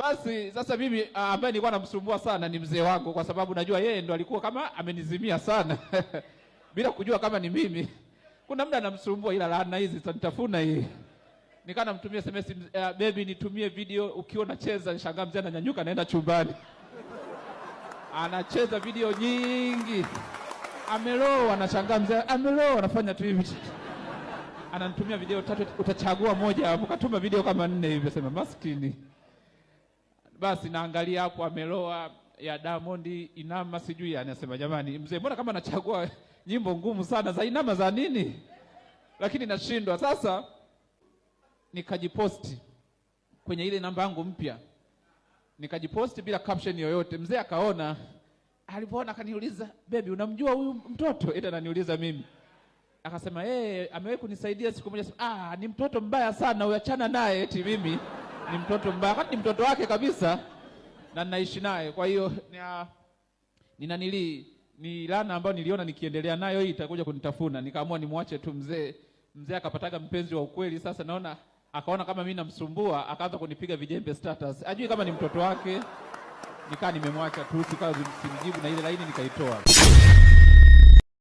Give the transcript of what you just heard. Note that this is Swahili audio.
Basi sasa mimi ambaye nilikuwa namsumbua sana ni mzee wangu, kwa sababu najua yeye ndo alikuwa kama amenizimia sana bila kujua kama ni mimi. Kuna muda namsumbua, ila laana hizi zitanitafuna hii. Nikaa namtumia SMS, baby nitumie video ukiwa unacheza. Nishangaa mzee ananyanyuka naenda chumbani. Anacheza video nyingi. Ameloa, anashangaa mzee ameloa, anafanya tu hivi. Ananitumia video 3, utachagua moja, ukatuma video kama 4 hivi, sema maskini. Basi naangalia hapo ameloa ya Diamond Inama sijui, anasema jamani mzee mbona kama anachagua nyimbo ngumu sana za Inama za nini? Lakini nashindwa. Sasa nikajiposti kwenye ile namba yangu mpya. Nikajiposti bila caption yoyote. Mzee akaona, alipoona akaniuliza, "Baby unamjua huyu mtoto?" Eti ananiuliza mimi. Akasema, amewahi kunisaidia siku moja." Ni mtoto mbaya sana, uachana naye." Eti mimi ni mtoto mbaya, wakati ni mtoto wake kabisa na ninaishi naye. Kwa hiyo ni laana ambayo niliona nikiendelea nayo hii itakuja kunitafuna. Nikaamua nimwache tu mzee. Mzee akapataga mpenzi wa ukweli. Sasa naona akaona kama mimi namsumbua, akaanza kunipiga vijembe status. Ajui kama ni mtoto wake. Nikaa nimemwacha tu, sikawa simjibu, na ile laini nikaitoa.